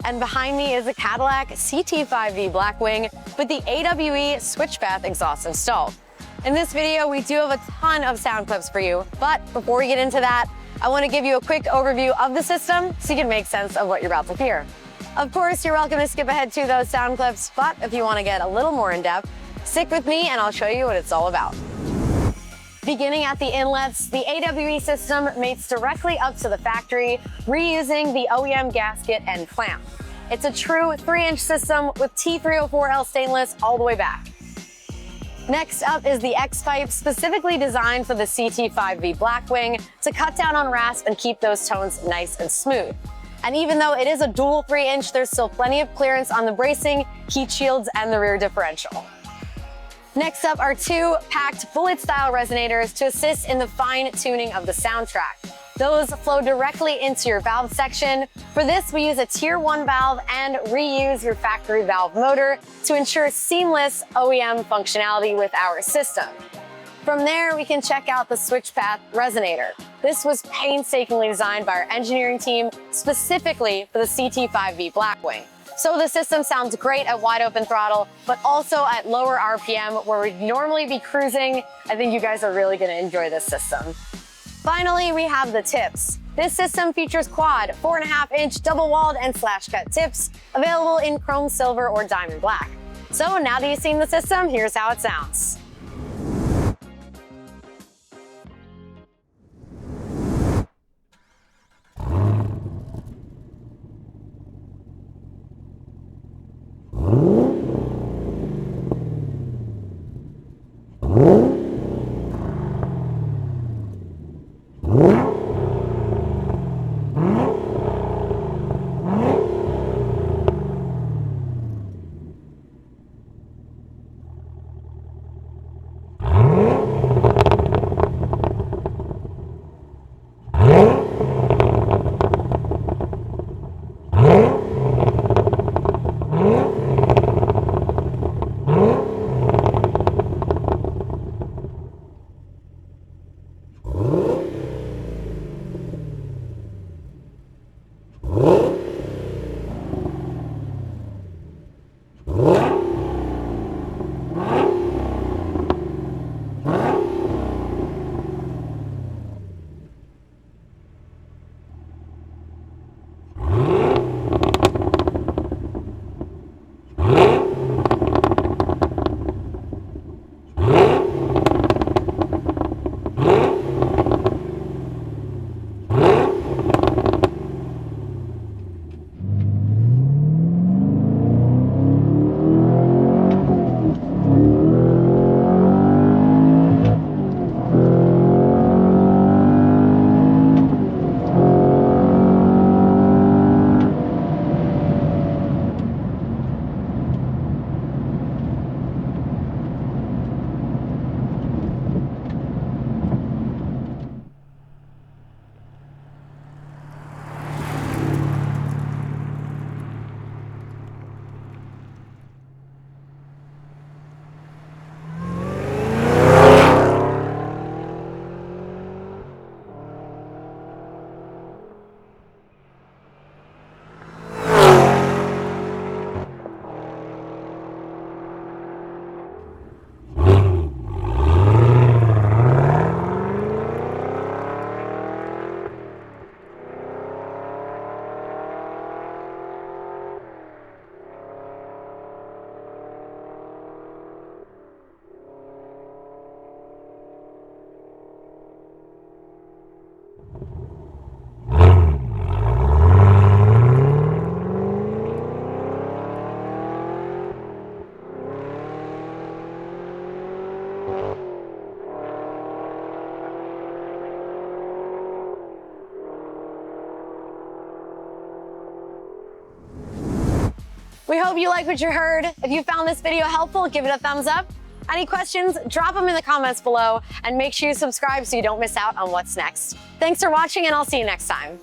And behind me is a Cadillac CT5-V Blackwing with the AWE SwitchPath Exhaust installed. In this video, we do have a ton of sound clips for you, but before we get into that, I want to give you a quick overview of the system so you can make sense of what you're about to hear. Of course, you're welcome to skip ahead to those sound clips, but if you want to get a little more in-depth, stick with me and I'll show you what it's all about. Beginning at the inlets, the AWE system mates directly up to the factory, reusing the OEM gasket and clamp. It's a true 3-inch system with T304L stainless all the way back. Next up is the X-pipe, specifically designed for the CT5-V Blackwing to cut down on rasp and keep those tones nice and smooth. And even though it is a dual 3-inch, there's still plenty of clearance on the bracing, heat shields, and the rear differential. Next up are two packed bullet-style resonators to assist in the fine-tuning of the soundtrack. Those flow directly into your valve section. For this, we use a Tier 1 valve and reuse your factory valve motor to ensure seamless OEM functionality with our system. From there, we can check out the SwitchPath resonator. This was painstakingly designed by our engineering team specifically for the CT5-V Blackwing. So the system sounds great at wide open throttle, but also at lower RPM where we'd normally be cruising. I think you guys are really gonna enjoy this system. Finally, we have the tips. This system features quad 4.5-inch double-walled and slash-cut tips available in chrome silver or diamond black. So now that you've seen the system, here's how it sounds. We hope you like what you heard. If you found this video helpful, give it a thumbs up. Any questions, drop them in the comments below, and make sure you subscribe so you don't miss out on what's next. Thanks for watching, and I'll see you next time.